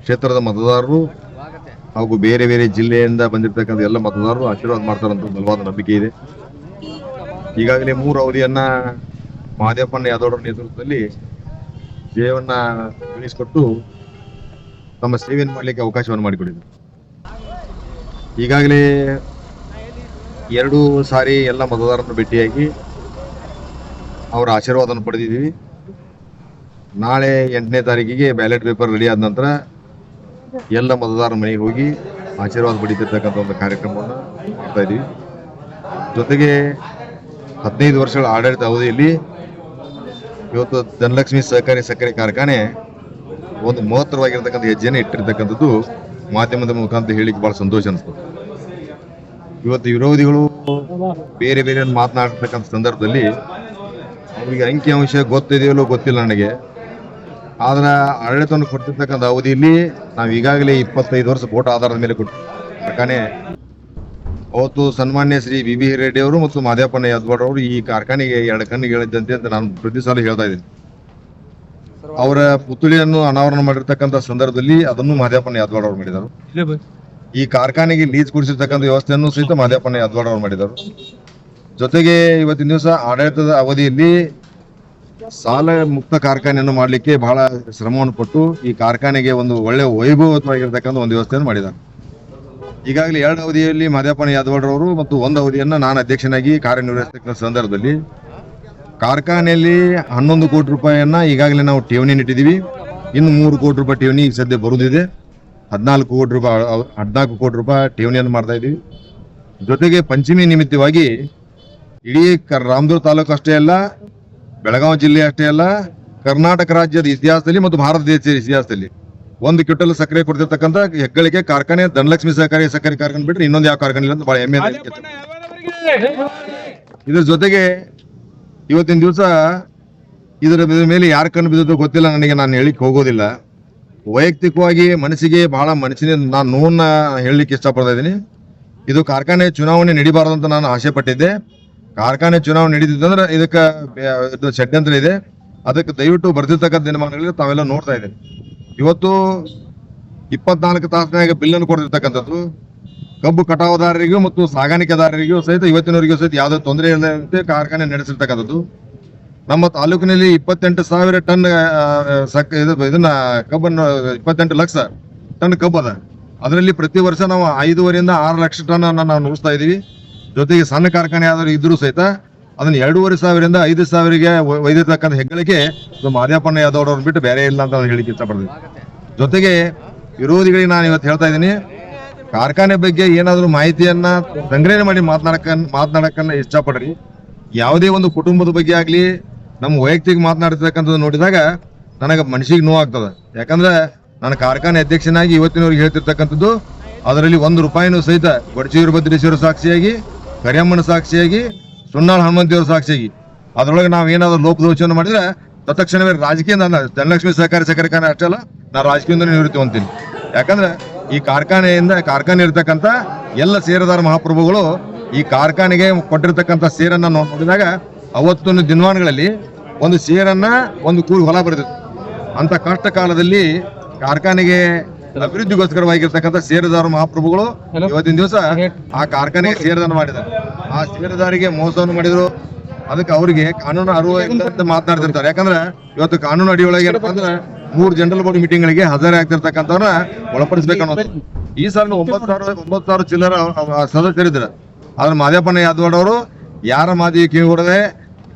ಕ್ಷೇತ್ರದ ಮತದಾರರು ಹಾಗೂ ಬೇರೆ ಬೇರೆ ಜಿಲ್ಲೆಯಿಂದ ಬಂದಿರತಕ್ಕಂಥ ಎಲ್ಲ ಮತದಾರರು ಆಶೀರ್ವಾದ ಮಾಡ್ತಾರಂತ ಬಲವಾದ ನಂಬಿಕೆ ಇದೆ. ಈಗಾಗಲೇ 3 ಅವಧಿಯನ್ನ ಮಹದೇವಪ್ಪನ ಯಾದವ್ ನೇತೃತ್ವದಲ್ಲಿ ಜಯವನ್ನ ಗಳಿಸಿಕೊಟ್ಟು ತಮ್ಮ ಸೇವೆಯನ್ನು ಮಾಡಲಿಕ್ಕೆ ಅವಕಾಶವನ್ನು ಮಾಡಿಕೊಟ್ಟಿದ್ದಾರೆ. ಈಗಾಗಲೇ 2 ಸಾರಿ ಎಲ್ಲ ಮತದಾರರನ್ನು ಭೇಟಿಯಾಗಿ ಅವರ ಆಶೀರ್ವಾದವನ್ನು ಪಡೆದಿದ್ದೀವಿ. ನಾಳೆ 8ನೇ ತಾರೀಕಿಗೆ ಬ್ಯಾಲೆಟ್ ಪೇಪರ್ ರೆಡಿ ಆದ ನಂತರ ಎಲ್ಲ ಮತದಾರರ ಮನೆಗೆ ಹೋಗಿ ಆಶೀರ್ವಾದ ಪಡೀತಿರ್ತಕ್ಕಂಥ ಒಂದು ಕಾರ್ಯಕ್ರಮವನ್ನು ಮಾಡ್ತಾ ಇದ್ದೀವಿ. ಜೊತೆಗೆ 15 ವರ್ಷಗಳ ಆಡಳಿತ ಅವಧಿಯಲ್ಲಿ ಇವತ್ತು ಧನಲಕ್ಷ್ಮಿ ಸಹಕಾರಿ ಸಕ್ಕರೆ ಕಾರ್ಖಾನೆ ಒಂದು ಮಹತ್ತರವಾಗಿರ್ತಕ್ಕಂಥ ಹೆಜ್ಜೆಯನ್ನು ಇಟ್ಟಿರ್ತಕ್ಕಂಥದ್ದು ಮಾಧ್ಯಮದ ಮುಖಾಂತರ ಹೇಳಿಕ್ಕೆ ಬಹಳ ಸಂತೋಷ ಅನಿಸ್ತದೆ. ಇವತ್ತು ವಿರೋಧಿಗಳು ಬೇರೆ ಬೇರೆ ಮಾತನಾಡ್ತಕ್ಕಂಥ ಸಂದರ್ಭದಲ್ಲಿ ಅವರಿಗೆ ಅಂಕಿಅಂಶ ಗೊತ್ತಿದೆಯಲ್ಲೋ ಗೊತ್ತಿಲ್ಲ ನನಗೆ. ಆದ್ರೆ ಆಡಳಿತವನ್ನು ಕೊಡ್ತಿರ್ತಕ್ಕಂಥ ಅವಧಿಯಲ್ಲಿ ನಾವು ಈಗಾಗಲೇ 25 ವರ್ಷ ವೋಟ್ ಆಧಾರದ ಮೇಲೆ ಕೊಟ್ಟು ಕಾರ್ಖಾನೆ ಅವತ್ತು ಸನ್ಮಾನ್ಯ ಶ್ರೀ ಬಿ ರೆಡ್ಡಿ ಅವರು ಮತ್ತು ಮಹದೇವಪ್ಪನ ಯಾದವಾಡ್ ಅವರು ಈ ಕಾರ್ಖಾನೆಗೆ 2 ಕಣ್ಣಿಗೆ ಹೇಳಿದ್ದಂತೆ ಅಂತ ನಾನು ಪ್ರತಿ ಸಲ ಹೇಳ್ತಾ ಇದ್ದೀನಿ. ಅವರ ಪುತ್ಥಳಿಯನ್ನು ಅನಾವರಣ ಮಾಡಿರ್ತಕ್ಕಂಥ ಸಂದರ್ಭದಲ್ಲಿ ಅದನ್ನು ಮಹದೇವಪ್ಪನ ಯಾದವಾಡ್ ಅವರು ಮಾಡಿದರು. ಈ ಕಾರ್ಖಾನೆಗೆ ಲೀಸ್ ಕೊಡಿಸಿರ್ತಕ್ಕಂಥ ವ್ಯವಸ್ಥೆಯನ್ನು ಸಹಿತ ಮಹದೇವಪ್ಪನ ಯಾದವಾಡ್ ಅವರು ಮಾಡಿದರು. ಜೊತೆಗೆ ಇವತ್ತಿನ ದಿವಸ ಆಡಳಿತದ ಅವಧಿಯಲ್ಲಿ ಸಾಲ ಮುಕ್ತ ಕಾರ್ಖಾನೆಯನ್ನು ಮಾಡಲಿಕ್ಕೆ ಬಹಳ ಶ್ರಮವನ್ನು ಪಟ್ಟು ಈ ಕಾರ್ಖಾನೆಗೆ ಒಂದು ಒಳ್ಳೆ ವೈಭವವಾಗಿರ್ತಕ್ಕಂಥ ಒಂದು ವ್ಯವಸ್ಥೆಯನ್ನು ಮಾಡಿದ್ದಾರೆ. ಈಗಾಗಲೇ 2 ಅವಧಿಯಲ್ಲಿ ಮಹದೇವಪ್ಪನ ಯಾದವಾಡ್ ಅವರು ಮತ್ತು 1 ಅವಧಿಯನ್ನ ನಾನು ಅಧ್ಯಕ್ಷನಾಗಿ ಕಾರ್ಯನಿರ್ವಹಿಸತಕ್ಕಂಥ ಸಂದರ್ಭದಲ್ಲಿ ಕಾರ್ಖಾನೆಯಲ್ಲಿ 11 ಕೋಟಿ ರೂಪಾಯಿಯನ್ನ ಈಗಾಗಲೇ ನಾವು ಠೇವಣಿ ಇಟ್ಟಿದ್ದೀವಿ. ಇನ್ನು 3 ಕೋಟಿ ರೂಪಾಯಿ ಠೇವಣಿ ಈಗ ಸದ್ಯ ಬರುವುದಿದೆ. 14 ಕೋಟಿ ರೂಪಾಯಿ ಠೇವಣಿಯನ್ನು ಮಾಡ್ತಾ ಇದ್ದೀವಿ. ಜೊತೆಗೆ ಪಂಚಮಿ ನಿಮಿತ್ತವಾಗಿ ಇಡೀ ರಾಮದುರ್ಗ ತಾಲೂಕು ಅಷ್ಟೇ ಅಲ್ಲ, ಬೆಳಗಾವಿ ಜಿಲ್ಲೆ ಅಷ್ಟೇ ಅಲ್ಲ, ಕರ್ನಾಟಕ ರಾಜ್ಯದ ಇತಿಹಾಸದಲ್ಲಿ ಮತ್ತು ಭಾರತ ದೇಶದ ಇತಿಹಾಸದಲ್ಲಿ 1 ಕ್ವಿಂಟಲ್ ಸಕ್ಕರೆ ಕೊಡ್ತಿರ್ತಕ್ಕಂಥ ಹೆಗ್ಗಳಿಕೆ ಕಾರ್ಖಾನೆ ಧನಲಕ್ಷ್ಮಿ ಸಹಕಾರಿ ಸಕ್ಕರೆ ಕಾರ್ಖಾನೆ ಬಿಟ್ಟರೆ ಇನ್ನೊಂದು ಯಾವ ಕಾರ್ಖಾನೆ ಇಲ್ಲ ಅಂತ ಬಹಳ ಹೆಮ್ಮೆ. ಇದ್ರ ಜೊತೆಗೆ ಇವತ್ತಿನ ದಿವಸ ಇದರ ಮೇಲೆ ಯಾರ ಕಣ್ಣು ಬಿದ್ದೋ ಗೊತ್ತಿಲ್ಲ ನನಗೆ, ನಾನು ಹೇಳಿಕ್ಕೆ ಹೋಗೋದಿಲ್ಲ. ವೈಯಕ್ತಿಕವಾಗಿ ಮನಸ್ಸಿಗೆ ಬಹಳ ನಾನು ನೋವನ್ನ ಹೇಳಲಿಕ್ಕೆ ಇಷ್ಟಪಡ್ತಾ ಇದ್ದೀನಿ. ಇದು ಕಾರ್ಖಾನೆ ಚುನಾವಣೆ ನಡೀಬಾರದಂತ ನಾನು ಆಸೆ ಪಟ್ಟಿದ್ದೆ. ಕಾರ್ಖಾನೆ ಚುನಾವಣೆ ನಡೀತಿದ್ದಂದ್ರೆ ಇದಕ್ಕೆ ಷಡ್ಯಂತ್ರ ಇದೆ. ಅದಕ್ಕೆ ದಯವಿಟ್ಟು ಬರ್ತಿರ್ತಕ್ಕಂಥ ದಿನಮಾನಗಳಲ್ಲಿ ತಾವೆಲ್ಲ ನೋಡ್ತಾ ಇದ್ದೀವಿ. ಇವತ್ತು 24 ತಾಸಿನಾಗ ಬಿಲ್ಲನ್ನು ಕೊಡ್ತಿರ್ತಕ್ಕಂಥದ್ದು ಕಬ್ಬು ಕಟಾವುದಾರರಿಗೂ ಮತ್ತು ಸಾಗಾಣಿಕೆದಾರರಿಗೂ ಸಹಿತ ಇವತ್ತಿನವರಿಗೂ ಸಹಿತ ಯಾವುದೇ ತೊಂದರೆ ಇಲ್ಲದಂತೆ ಕಾರ್ಖಾನೆ ನಡೆಸಿರ್ತಕ್ಕಂಥದ್ದು. ನಮ್ಮ ತಾಲೂಕಿನಲ್ಲಿ 28,000 ಟನ್ ಇದನ್ನ ಕಬ್ಬನ್ನು 28 ಲಕ್ಷ ಟನ್ ಕಬ್ಬು ಅದ. ಅದರಲ್ಲಿ ಪ್ರತಿ ವರ್ಷ ನಾವು 5.5 ರಿಂದ 6 ಲಕ್ಷ ಟನ್ ನಾವು ನುಡಿಸ್ತಾ ಇದೀವಿ. ಜೊತೆಗೆ ಸಣ್ಣ ಕಾರ್ಖಾನೆ ಆದರೂ ಇದ್ರೂ ಸಹಿತ ಅದನ್ನ 2,500 ರಿಂದ 5,000ಗೆ ಒಯ್ದಿರ್ತಕ್ಕಂಥ ಹೆಗ್ಗಳಿಕೆ ಮಹದೇವಪ್ಪನ ಯಾದವ್ ಅವ್ರನ್ನ ಬಿಟ್ಟು ಬೇರೆ ಇಲ್ಲ ಅಂತ ಹೇಳಿಕ್ಕೆ ಇಷ್ಟಪಡ್ತೀವಿ. ಜೊತೆಗೆ ವಿರೋಧಿಗಳಿಗೆ ನಾನು ಇವತ್ತು ಹೇಳ್ತಾ ಇದ್ದೀನಿ, ಕಾರ್ಖಾನೆ ಬಗ್ಗೆ ಏನಾದರೂ ಮಾಹಿತಿಯನ್ನ ಸಂಗ್ರಹಣೆ ಮಾಡಿ ಮಾತನಾಡಕ್ಕನ್ನ ಇಷ್ಟಪಡ್ರಿ. ಯಾವುದೇ ಒಂದು ಕುಟುಂಬದ ಬಗ್ಗೆ ಆಗ್ಲಿ ನಮ್ಮ ವೈಯಕ್ತಿಕ ಮಾತನಾಡ್ತಿರ್ತಕ್ಕಂಥದ್ದು ನೋಡಿದಾಗ ನನಗೆ ಮನಸ್ಸಿಗೆ ನೋವಾಗ್ತದೆ. ಯಾಕಂದ್ರೆ ನಾನು ಕಾರ್ಖಾನೆ ಅಧ್ಯಕ್ಷನಾಗಿ ಇವತ್ತಿನವ್ರಿಗೆ ಹೇಳ್ತಿರ್ತಕ್ಕಂಥದ್ದು ಅದರಲ್ಲಿ 1 ರೂಪಾಯಿನೂ ಸಹಿತ ಗೊಡಚೂರು ಭದ್ರೇಶ್ವರ ಸಾಕ್ಷಿಯಾಗಿ, ಕರಿಯಮ್ಮನ ಸಾಕ್ಷಿಯಾಗಿ, ಸುಣ್ಣಾಳ ಹನುಮಂತಿಯವರ ಸಾಕ್ಷಿಯಾಗಿ ಅದರೊಳಗೆ ನಾವು ಏನಾದ್ರು ಲೋಪದೋಷವನ್ನು ಮಾಡಿದ್ರೆ ತತ್ಕ್ಷಣವೇ ರಾಜಕೀಯದಿಂದ ಧನಲಕ್ಷ್ಮಿ ಸಹಕಾರಿ ಸಕ್ಕರೆ ಕಾರ್ಖಾನೆ ಅಷ್ಟೇ ಅಲ್ಲ, ನಾನು ರಾಜಕೀಯದಿಂದ ನಿವೃತ್ತಿ ಹೊಂತೀನಿ. ಯಾಕಂದ್ರೆ ಈ ಕಾರ್ಖಾನೆ ಇರ್ತಕ್ಕಂಥ ಎಲ್ಲ ಷೇರುದಾರ ಮಹಾಪ್ರಭುಗಳು ಈ ಕಾರ್ಖಾನೆಗೆ ಕೊಟ್ಟಿರ್ತಕ್ಕಂಥ ಷೇರನ್ನ ನೋಡಿದಾಗ ಅವತ್ತಿನ ದಿನಮಾನಗಳಲ್ಲಿ ಒಂದು ಷೇರನ್ನ ಒಂದು ಕೂಲಿ ಹೊಲ ಬರೆದಿತ್ತು. ಅಂತ ಕಷ್ಟ ಕಾಲದಲ್ಲಿ ಕಾರ್ಖಾನೆಗೆ ಅಭಿವೃದ್ಧಿಗೋಸ್ಕರವಾಗಿರ್ತಕ್ಕಂಥ ಷೇರುದಾರ ಮಹಾಪ್ರಭುಗಳು ಇವತ್ತಿನ ದಿವಸ ಆ ಕಾರ್ಖಾನೆಗೆ ಷೇರುದಾನ ಮಾಡಿದ್ದಾರೆ. ಆ ಷೇರುದಾರಿಗೆ ಮೋಸವನ್ನು ಮಾಡಿದ್ರು. ಅದಕ್ಕೆ ಅವರಿಗೆ ಕಾನೂನು ಅರಿವು ಇಲ್ಲ ಅಂತ ಮಾತನಾಡ್ತಿರ್ತಾರೆ. ಯಾಕಂದ್ರೆ ಇವತ್ತು ಕಾನೂನು ಅಡಿಯೊಳಗೆ ಏನಪ್ಪಾ ಅಂದ್ರೆ 3 ಜನರಲ್ ಬೋರ್ಡ್ ಮೀಟಿಂಗ್ ಗಳಿಗೆ ಹಾಜರಾಗ್ತಿರ್ತಕ್ಕಂಥವ್ರನ್ನ ಒಳಪಡಿಸಬೇಕು ಅನ್ನೋದು. ಈ ಸಾಲ 9,000 ಚಿಲ್ಲರ ಸದಸ್ಯರಿದ್ದಾರೆ. ಆದ್ರೆ ಮಹದೇವಪ್ಪನ ಯಾದವಾಡ್ ಅವರು ಯಾರ ಮಾದಿ ಕಿವಿ ಹೊರದೆ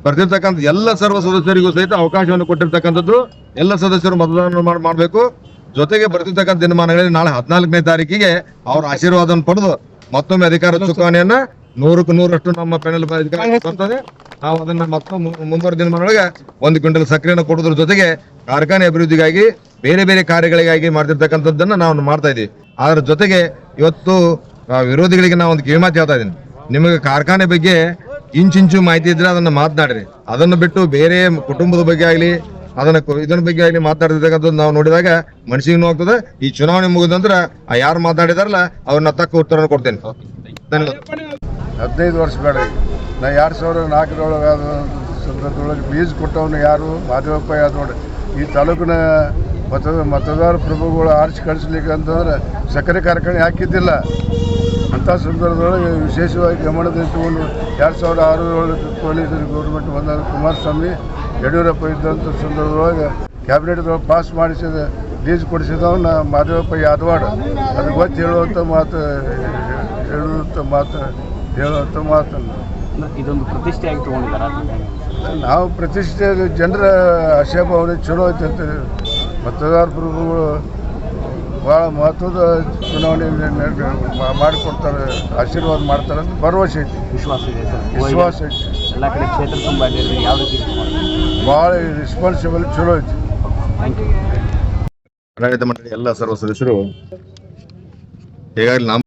ಬರ್ತಿರ್ತಕ್ಕಂಥ ಎಲ್ಲ ಸರ್ವ ಸದಸ್ಯರಿಗೂ ಸಹಿತ ಅವಕಾಶವನ್ನು ಕೊಟ್ಟಿರ್ತಕ್ಕಂಥದ್ದು. ಎಲ್ಲ ಸದಸ್ಯರು ಮತದಾನ ಮಾಡಬೇಕು. ಜೊತೆಗೆ ಬರ್ತಿರ್ತಕ್ಕಂಥ ದಿನಮಾನಗಳಲ್ಲಿ ನಾಳೆ 14ನೇ ತಾರೀಕಿಗೆ ಅವ್ರ ಆಶೀರ್ವಾದವನ್ನು ಪಡೆದು ಮತ್ತೊಮ್ಮೆ ಅಧಿಕಾರ ಚುಕ್ಕಾಣಿಯನ್ನ 100ಕ್ಕೆ 100ರಷ್ಟು ನಮ್ಮ ಪ್ಯಾನೆಲ್ ಬರ್ತದೆ. ನಾವು ಅದನ್ನ ಮತ್ತೊಮ್ಮೆ ಮುಂಬರುವ ದಿನಮಾನಗಳಿಗೆ 1 ಕ್ವಿಂಟಲ್ ಸಕ್ಕರೆಯನ್ನು ಕೊಡೋದ್ರ ಜೊತೆಗೆ ಕಾರ್ಖಾನೆ ಅಭಿವೃದ್ಧಿಗಾಗಿ ಬೇರೆ ಬೇರೆ ಕಾರ್ಯಗಳಿಗಾಗಿ ಮಾಡ್ತಿರ್ತಕ್ಕಂಥದ್ದನ್ನ ನಾವು ಮಾಡ್ತಾ ಇದೀವಿ. ಅದರ ಜೊತೆಗೆ ಇವತ್ತು ವಿರೋಧಿಗಳಿಗೆ ನಾವು ಒಂದು ಕಿವಿಮಾತು ಹೇಳ್ತಾ ಇದ್ದೀನಿ, ನಿಮಗೆ ಕಾರ್ಖಾನೆ ಬಗ್ಗೆ ಇಂಚಿಂಚು ಮಾಹಿತಿ ಇದ್ರೆ ಅದನ್ನ ಮಾತನಾಡ್ರಿ. ಅದನ್ನು ಬಿಟ್ಟು ಬೇರೆ ಕುಟುಂಬದ ಬಗ್ಗೆ ಆಗ್ಲಿ ಇದನ್ನ ಬಗ್ಗೆ ಆಗ್ಲಿ ಮಾತಾಡ್ತಿರ್ತಕ್ಕಂಥದ್ದು ನಾವು ನೋಡಿದಾಗ ಮನಸ್ಸಿಗೆ ನೋವಾಗ್ತದೆ. ಈ ಚುನಾವಣೆ ಮುಗಿದ ನಂತರ ಯಾರು ಮಾತಾಡಿದಾರಲ್ಲ ಅವ್ರನ್ನ ತಕ್ಕ ಉತ್ತರ ಕೊಡ್ತೇನೆ. ಧನ್ಯವಾದ. 15 ವರ್ಷ ಬೇಡ. ನಾ 2004 ಸಂದರ್ಭದೊಳಗೆ ಲೀಸ್ ಕೊಟ್ಟವನು ಯಾರು? ಮಹದೇವಪ್ಪ ಯಾದವಾಡ್. ಈ ತಾಲೂಕಿನ ಮತದಾರ ಪ್ರಭುಗಳು ಆರಿಸಿ ಕಳಿಸ್ಲಿಕ್ಕೆ ಅಂತಂದ್ರೆ ಸಕ್ಕರೆ ಕಾರ್ಖಾನೆ ಹಾಕಿದ್ದಿಲ್ಲ. ಅಂಥ ಸಂದರ್ಭದೊಳಗೆ ವಿಶೇಷವಾಗಿ ಗಮನದಲ್ಲಿಟ್ಟುಕೊಂಡು 2006 ಕೋಲಿಸರಿ ಗೌರ್ಮೆಂಟ್ ಬಂದಾಗ ಕುಮಾರಸ್ವಾಮಿ ಯಡಿಯೂರಪ್ಪ ಇದ್ದಂಥ ಸಂದರ್ಭದೊಳಗೆ ಕ್ಯಾಬಿನೆಟ್ದೊಳಗೆ ಪಾಸ್ ಮಾಡಿಸಿದ ಲೀಸ್ ಕೊಡಿಸಿದವನ್ನ ಮಾದೇವಪ್ಪ ಯಾದವಾಡ. ಅದು ಗೊತ್ತು ಹೇಳುವಂಥ ಮಾತನ್ನು ಇದೊಂದು ಪ್ರತಿಷ್ಠೆಯಾಗಿ ತಗೊಂಡಿದ್ದಾರೆ. ನಾವು ಪ್ರತಿಷ್ಠೆ ಜನರ ಆಶಾಭಾವನೆ ಚಲೋ ಐತೆ ಅಂತ ಮತದಾರ ಪ್ರಭುಗಳು ಭಾಳ ಮಹತ್ವದ ಚುನಾವಣೆ ಮಾಡಿಕೊಡ್ತಾರೆ, ಆಶೀರ್ವಾದ ಮಾಡ್ತಾರೆ ಅಂತ ಭರವಸೆ ಐತಿ, ವಿಶ್ವಾಸ ಇದೆ ಸರ್. ವಿಶ್ವಾಸ ಐತಿ. ಎಲ್ಲ ಕಡೆ ಕ್ಷೇತ್ರ ತುಂಬ ಯಾವ ರೀತಿ ಭಾಳ ರೆಸ್ಪಾನ್ಸಿಬಲ್ ಚಲೋ ಐತಿ. Thank you. ಆಡಳಿತ ಮಂಡಳಿ ಎಲ್ಲ ಸರ್ವ ಸದಸ್ಯರು ಈಗಾಗಲೇ